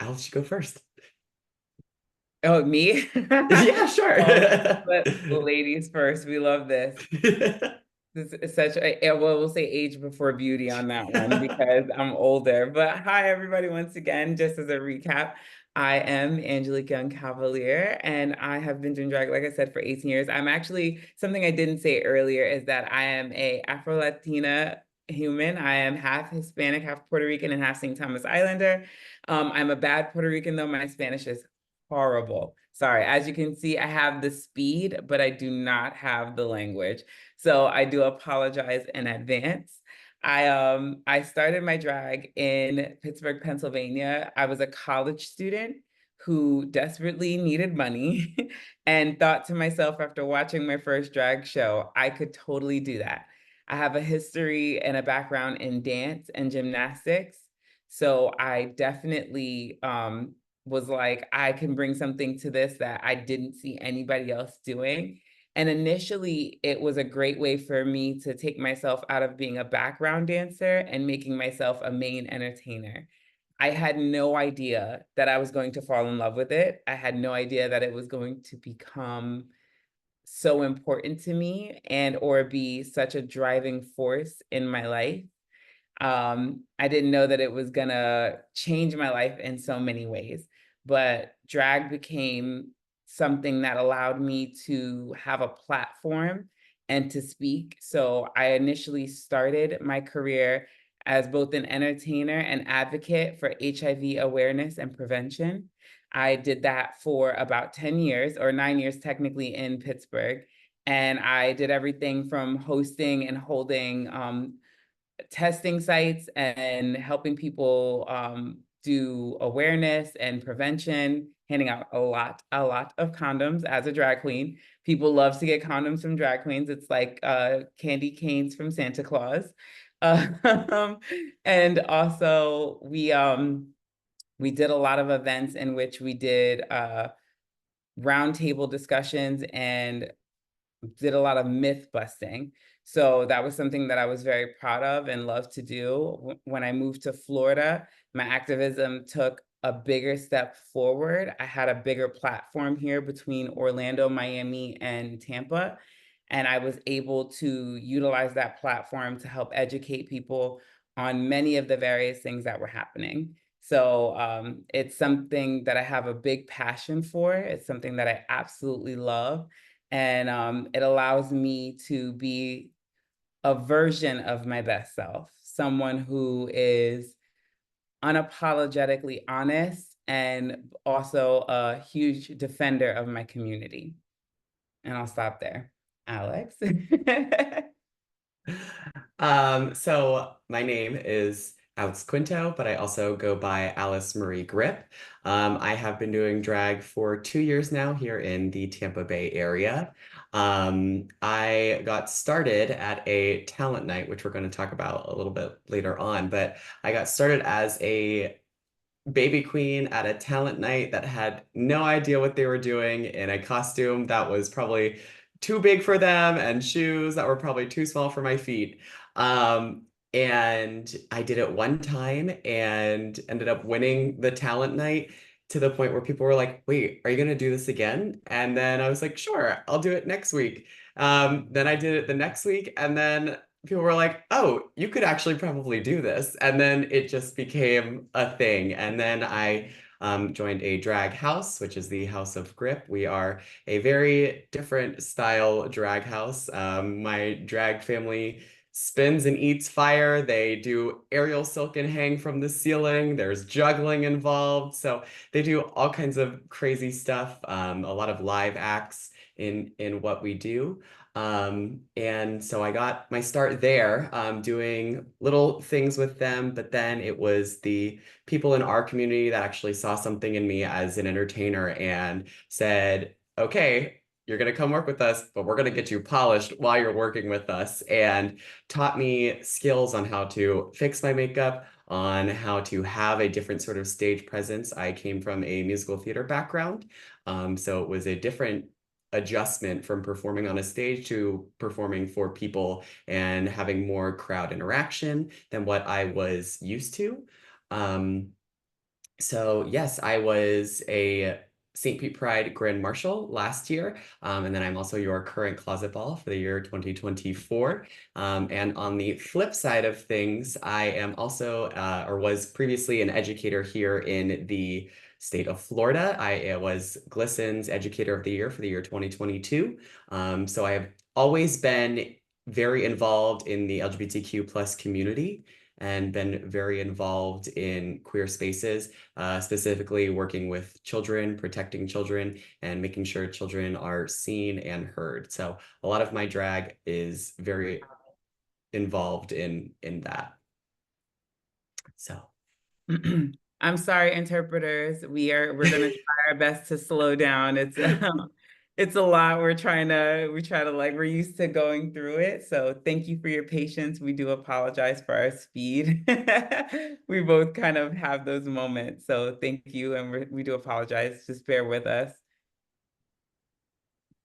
I'll let you go first. Oh, me? Yeah, sure. Oh, but ladies first. We love this. This is such well, we'll say age before beauty on that one because I'm older. But hi, everybody, once again, just as a recap, I am Angelique Young Cavalier, and I have been doing drag, like I said, for 18 years. I'm actually, something I didn't say earlier is that I am a Afro-Latina human. I am half Hispanic, half Puerto Rican, and half St. Thomas Islander. I'm a bad Puerto Rican, though my Spanish is horrible. Sorry, as you can see, I have the speed, but I do not have the language. So I do apologize in advance. I started my drag in Pittsburgh, Pennsylvania. I was a college student who desperately needed money and thought to myself after watching my first drag show, I could totally do that. I have a history and a background in dance and gymnastics. So I definitely was like, I can bring something to this that I didn't see anybody else doing. And initially, it was a great way for me to take myself out of being a background dancer and making myself a main entertainer. I had no idea that I was going to fall in love with it. I had no idea that it was going to become so important to me and or be such a driving force in my life. I didn't know that it was gonna change my life in so many ways, but drag became something that allowed me to have a platform and to speak. So I initially started my career as both an entertainer and advocate for HIV awareness and prevention. I did that for about 10 years or 9 years technically in Pittsburgh. And I did everything from hosting and holding testing sites and helping people do awareness and prevention, handing out a lot of condoms as a drag queen. People love to get condoms from drag queens. It's like candy canes from Santa Claus. Um, and also we did a lot of events in which we did roundtable discussions and did a lot of myth busting. So that was something that I was very proud of and loved to do. When I moved to Florida, my activism took a bigger step forward. I had a bigger platform here between Orlando, Miami, and Tampa. And I was able to utilize that platform to help educate people on many of the various things that were happening. So it's something that I have a big passion for. It's something that I absolutely love. And it allows me to be a version of my best self, someone who is unapologetically honest and also a huge defender of my community. And I'll stop there. Alex. So my name is Alex Quinto, but I also go by Alice Marie Grip. I have been doing drag for 2 years now here in the Tampa Bay area. I got started at a talent night, which we're going to talk about a little bit later on, but I got started as a baby queen at a talent night that had no idea what they were doing in a costume that was probably too big for them and shoes that were probably too small for my feet. Um, and I did it one time and ended up winning the talent night to the point where people were like, wait, are you going to do this again? And then I was like, sure, I'll do it next week. Then I did it the next week, and then people were like, oh, you could actually probably do this. And then it just became a thing. And then I joined a drag house, which is the House of Grip. We are a very different style drag house. My drag family spins and eats fire. They do aerial silk and hang from the ceiling. There's juggling involved. So they do all kinds of crazy stuff, a lot of live acts in what we do. And so I got my start there, doing little things with them, but then it was the people in our community that actually saw something in me as an entertainer and said, okay, you're going to come work with us, but we're going to get you polished while you're working with us, and taught me skills on how to fix my makeup, on how to have a different sort of stage presence. I came from a musical theater background, so it was a different adjustment from performing on a stage to performing for people and having more crowd interaction than what I was used to. Um, So yes, I was a St. Pete Pride Grand Marshal last year, and then I'm also your current closet ball for the year 2024. And on the flip side of things, I am also, or was previously an educator here in the state of Florida. I was Glissan's Educator of the Year for the year 2022. So I have always been very involved in the LGBTQ plus community and been very involved in queer spaces, specifically working with children, protecting children, and making sure children are seen and heard. So a lot of my drag is very involved in that. So I'm sorry, interpreters. We're gonna try our best to slow down. It's a lot. We try to like we're used to going through it. So thank you for your patience. We do apologize for our speed. We both kind of have those moments. So thank you, and we do apologize. Just bear with us.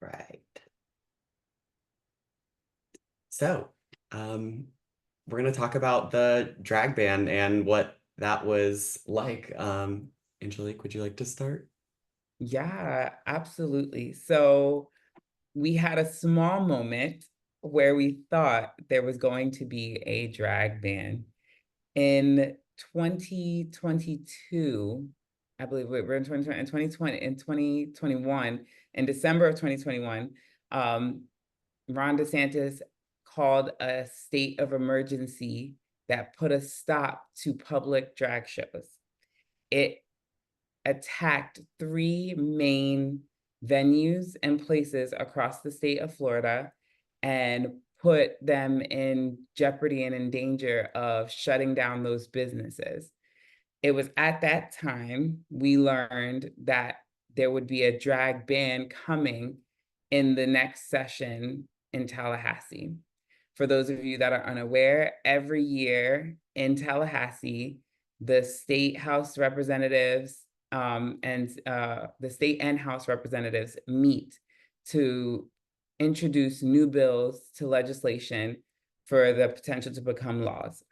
right. So we're gonna talk about the drag ban and what that was like. Angelique, would you like to start? Yeah, absolutely. So we had a small moment where we thought there was going to be a drag ban. In 2022, I believe we're in 2020, in 2021, in December of 2021, Ron DeSantis called a state of emergency that put a stop to public drag shows. It attacked three main venues and places across the state of Florida and put them in jeopardy and in danger of shutting down those businesses. It was at that time we learned that there would be a drag ban coming in the next session in Tallahassee. For those of you that are unaware, every year in Tallahassee, the state House representatives and the state and House representatives meet to introduce new bills to legislation for the potential to become laws.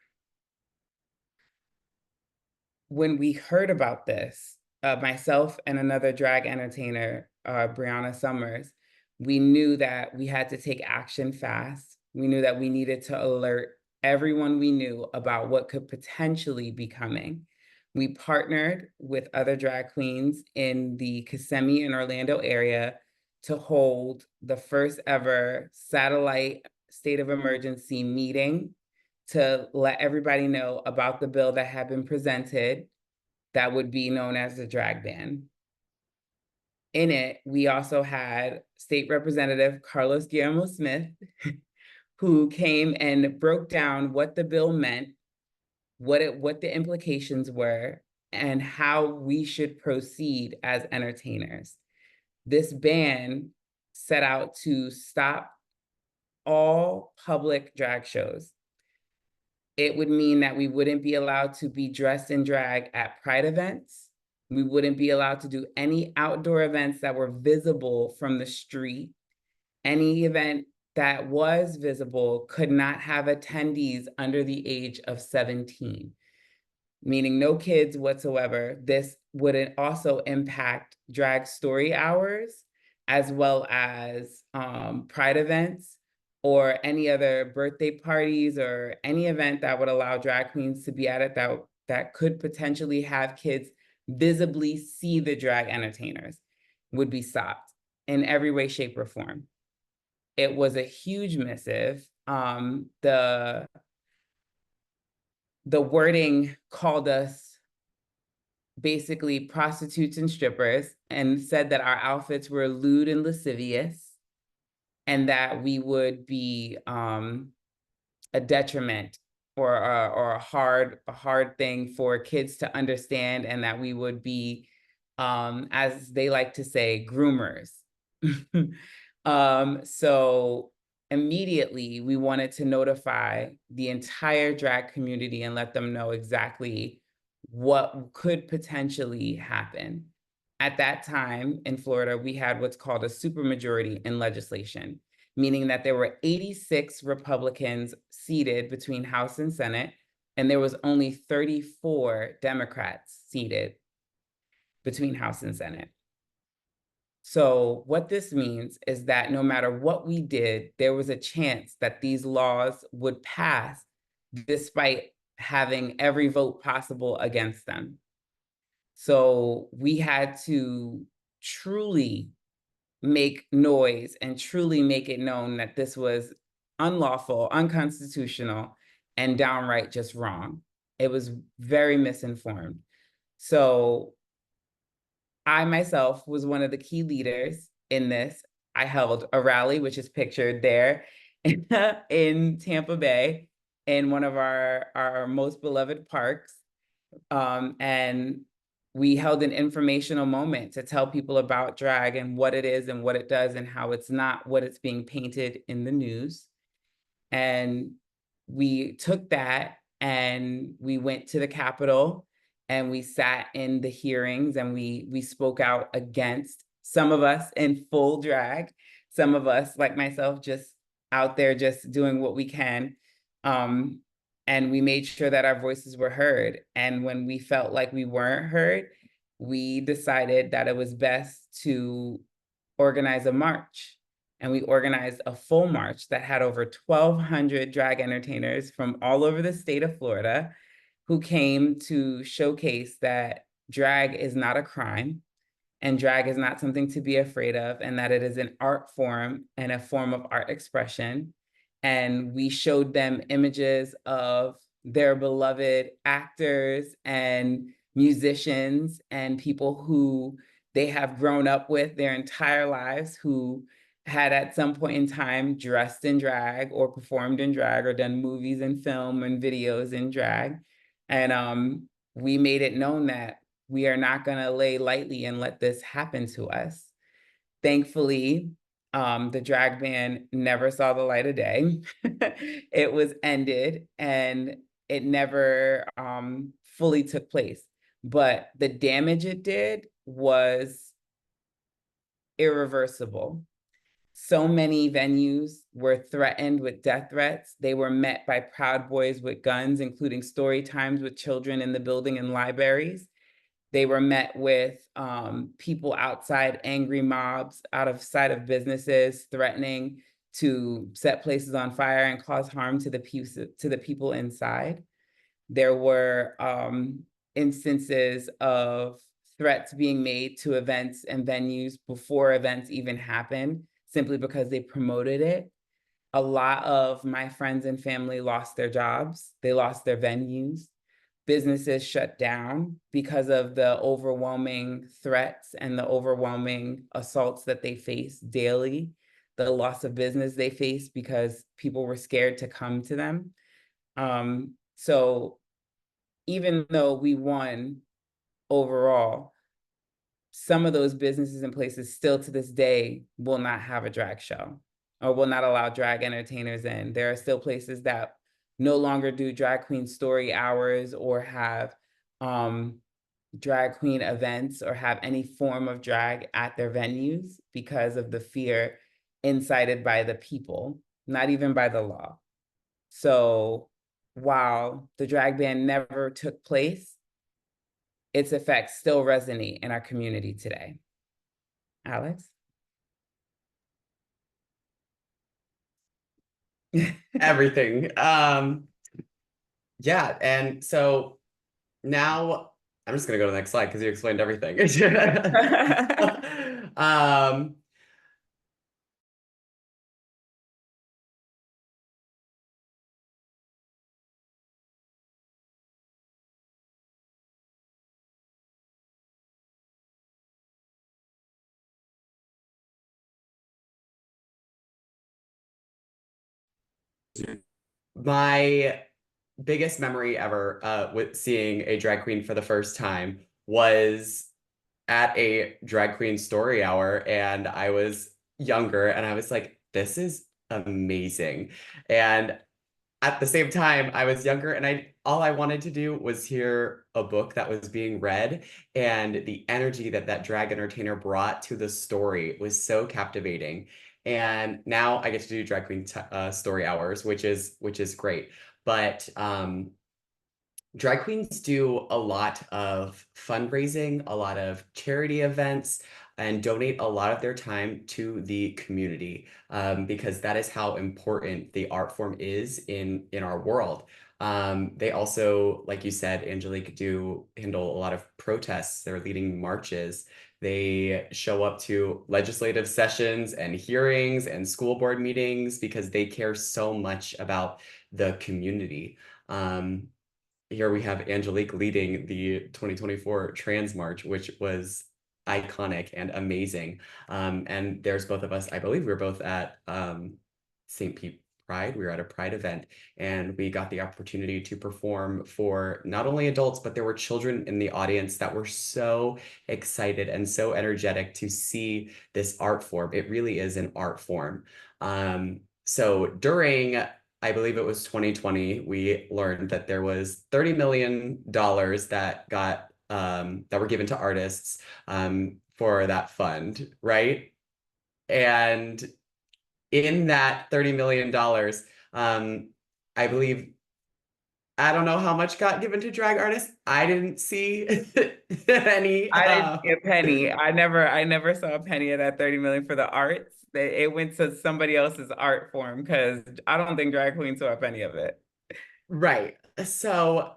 When we heard about this, myself and another drag entertainer, Brianna Summers, we knew that we had to take action fast. We knew that we needed to alert everyone we knew about what could potentially be coming. We partnered with other drag queens in the Kissimmee and Orlando area to hold the first ever satellite state of emergency meeting to let everybody know about the bill that had been presented that would be known as the drag ban. In it, we also had State Representative Carlos Guillermo Smith, who came and broke down what the bill meant, what the implications were, and how we should proceed as entertainers. This ban set out to stop all public drag shows. It would mean that we wouldn't be allowed to be dressed in drag at Pride events. We wouldn't be allowed to do any outdoor events that were visible from the street. Any event that was visible could not have attendees under the age of 17, meaning no kids whatsoever. This would also impact drag story hours as well as Pride events or any other birthday parties or any event that would allow drag queens to be at it that could potentially have kids visibly see the drag entertainers would be stopped in every way, shape, or form. It was a huge missive. The wording called us basically prostitutes and strippers and said that our outfits were lewd and lascivious and that we would be a detriment or a hard thing for kids to understand, and that we would be, as they like to say, groomers. So immediately we wanted to notify the entire drag community and let them know exactly what could potentially happen. At that time in Florida, we had what's called a supermajority in legislation, meaning that there were 86 Republicans seated between House and Senate, and there was only 34 Democrats seated between House and Senate. So what this means is that no matter what we did, there was a chance that these laws would pass despite having every vote possible against them. So we had to truly make noise and truly make it known that this was unlawful, unconstitutional, and downright just wrong. It was very misinformed. So I myself was one of the key leaders in this. I held a rally, which is pictured there in Tampa Bay, in one of our most beloved parks. And we held an informational moment to tell people about drag and what it is and what it does and how it's not what it's being painted in the news. And we took that and we went to the Capitol and we sat in the hearings and we spoke out against, some of us in full drag, some of us like myself just out there just doing what we can. And we made sure that our voices were heard. And when we felt like we weren't heard, we decided that it was best to organize a march. And we organized a full march that had over 1,200 drag entertainers from all over the state of Florida who came to showcase that drag is not a crime and drag is not something to be afraid of, and that it is an art form and a form of art expression. And we showed them images of their beloved actors and musicians and people who they have grown up with their entire lives, who had at some point in time dressed in drag or performed in drag or done movies and film and videos in drag. And we made it known that we are not going to lay lightly and let this happen to us. Thankfully, the drag ban never saw the light of day. It was ended and it never fully took place. But the damage it did was irreversible. So many venues were threatened with death threats. They were met by Proud Boys with guns, including story times with children in the building and libraries. They were met with people outside, angry mobs out of sight of businesses, threatening to set places on fire and cause harm to the people inside. There were instances of threats being made to events and venues before events even happened, simply because they promoted it. A lot of my friends and family lost their jobs. They lost their venues. Businesses shut down because of the overwhelming threats and the overwhelming assaults that they face daily, the loss of business they face because people were scared to come to them. So even though we won overall, some of those businesses and places still to this day will not have a drag show or will not allow drag entertainers in. There are still places that no longer do drag queen story hours or have drag queen events or have any form of drag at their venues because of the fear incited by the people, not even by the law. So while the drag ban never took place, its effects still resonate in our community today. Alex? Everything. Yeah, and so now I'm just gonna go to the next slide because you explained everything. um, my biggest memory ever with seeing a drag queen for the first time was at a drag queen story hour, and I was younger and I was like, this is amazing. And at the same time, I was younger and I all I wanted to do was hear a book that was being read, and the energy that that drag entertainer brought to the story was so captivating. And now I get to do drag queen story hours, which is great. But Drag queens do a lot of fundraising, a lot of charity events, and donate a lot of their time to the community, because that is how important the art form is in our world. They also, like you said, Angelique, do handle a lot of protests. They're leading marches. They show up to legislative sessions and hearings and school board meetings because they care so much about the community. Here we have Angelique leading the 2024 Trans March, which was iconic and amazing. And there's both of us, I believe we were both at St. Pete Pride. We were at a Pride event and we got the opportunity to perform for not only adults, but there were children in the audience that were so excited and so energetic to see this art form. It really is an art form. So during I believe it was 2020, we learned that there was $30 million that were given to artists for that fund, right? And in that $30 million, I believe I don't know how much got given to drag artists. I didn't see any. I didn't see a penny. I never saw a penny of that 30 million for the arts. It went to somebody else's art form because I don't think drag queens saw a penny of it. Right. So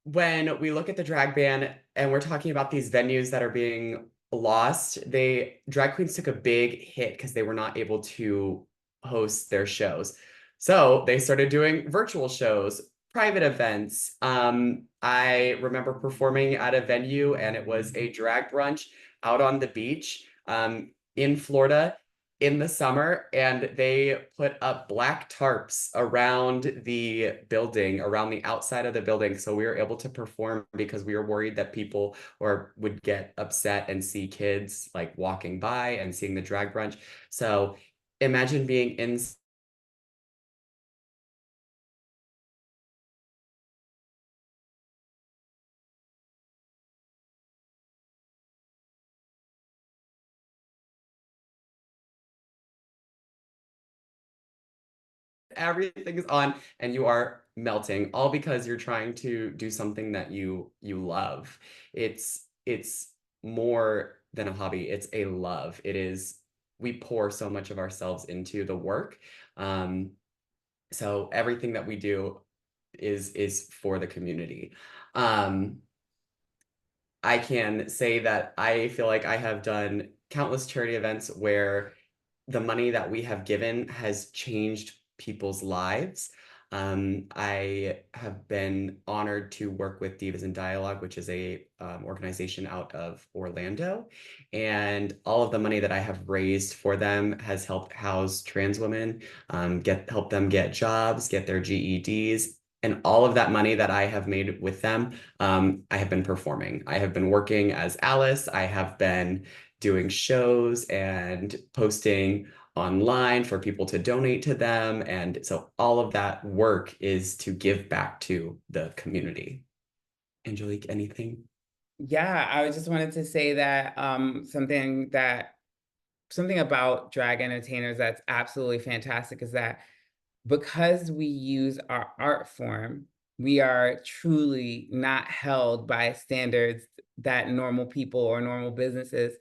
when we look at the drag ban and we're talking about these venues that are being lost, they drag queens took a big hit because they were not able to host their shows. So they started doing virtual shows, private events. I remember performing at a venue and it was a drag brunch out on the beach in Florida in the summer, and they put up black tarps around the building, around the outside of the building. So we were able to perform because we were worried that people or would get upset and see kids like walking by and seeing the drag brunch. So imagine being in everything is on and you are melting all because you're trying to do something that you love. It's more than a hobby, it's a love. It is we pour so much of ourselves into the work. um so everything that we do is for the community. um I can say that I feel like I have done countless charity events where the money that we have given has changed people's lives. I have been honored to work with Divas in Dialogue, which is a organization out of Orlando, and all of the money that I have raised for them has helped house trans women, help them get jobs, get their GEDs, and all of that money that I have made with them, I have been performing. I have been working as Alice. I have been doing shows and posting online for people to donate to them. And so all of that work is to give back to the community. Angelique, anything? Yeah, I just wanted to say that something about drag entertainers that's absolutely fantastic is that because we use our art form, we are truly not held by standards that normal people or normal businesses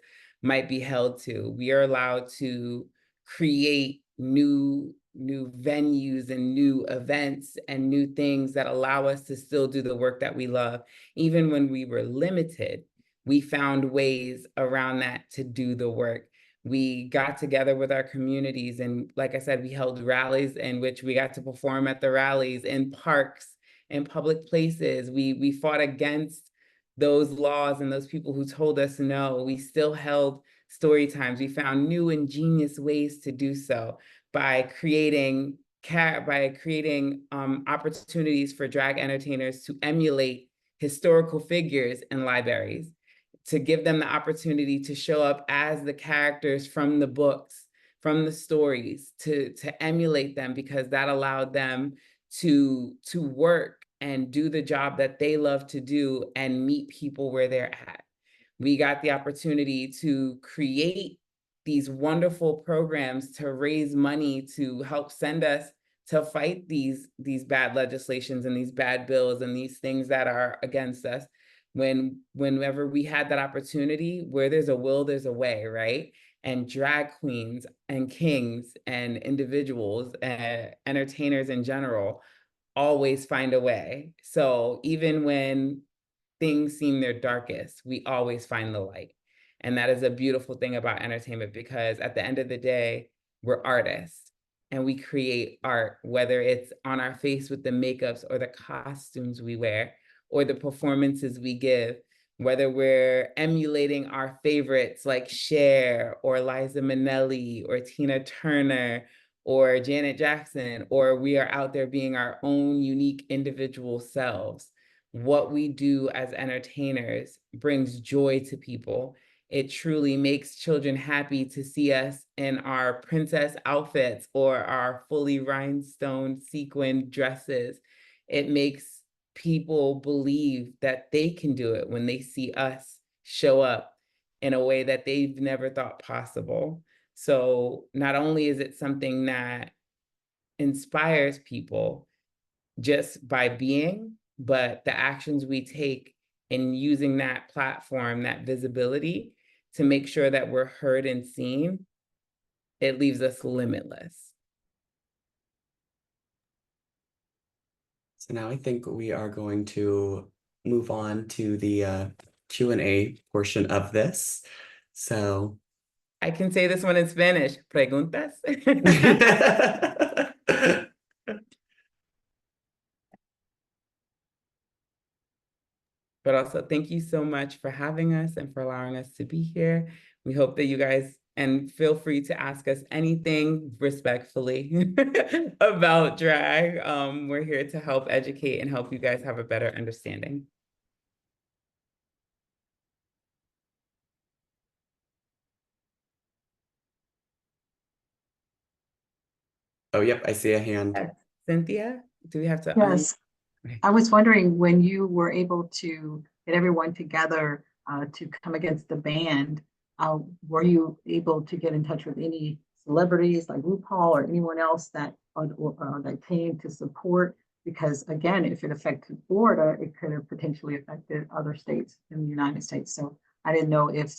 might be held to. We are allowed to create new venues and new events and new things that allow us to still do the work that we love. Even when we were limited, we found ways around that to do the work. We got together with our communities, and like I said, we held rallies in which we got to perform at the rallies in parks in public places. We fought against those laws and those people who told us no. We still held story times. We found new ingenious ways to do so by creating opportunities for drag entertainers to emulate historical figures in libraries, to give them the opportunity to show up as the characters from the books, from the stories, to emulate them, because that allowed them to work and do the job that they love to do and meet people where they're at. We got the opportunity to create these wonderful programs to raise money to help send us to fight these bad legislations and these bad bills and these things that are against us. Whenever we had that opportunity, where there's a will, there's a way, right? And drag queens and kings and individuals and entertainers in general always find a way. So even when things seem their darkest, we always find the light. And that is a beautiful thing about entertainment, because at the end of the day, we're artists and we create art, whether it's on our face with the makeups or the costumes we wear or the performances we give, whether we're emulating our favorites like Cher or Liza Minnelli or Tina Turner or Janet Jackson, or we are out there being our own unique individual selves. What we do as entertainers brings joy to people. It truly makes children happy to see us in our princess outfits or our fully rhinestone sequin dresses. It makes people believe that they can do it when they see us show up in a way that they've never thought possible. So not only is it something that inspires people just by being, but the actions we take in using that platform, that visibility, to make sure that we're heard and seen, it leaves us limitless. So now I think we are going to move on to the Q&A portion of this. So I can say this one in Spanish. Preguntas? But also, thank you so much for having us and for allowing us to be here. We hope that you guys, and feel free to ask us anything respectfully about drag. We're here to help educate and help you guys have a better understanding. Oh, yep, I see a hand. Yes. Cynthia, do we have to Yes, okay. I was wondering when you were able to get everyone together to come against the ban, were you able to get in touch with any celebrities like RuPaul or anyone else that came to support? Because again, if it affected Florida, it could have potentially affected other states in the United States. So I didn't know if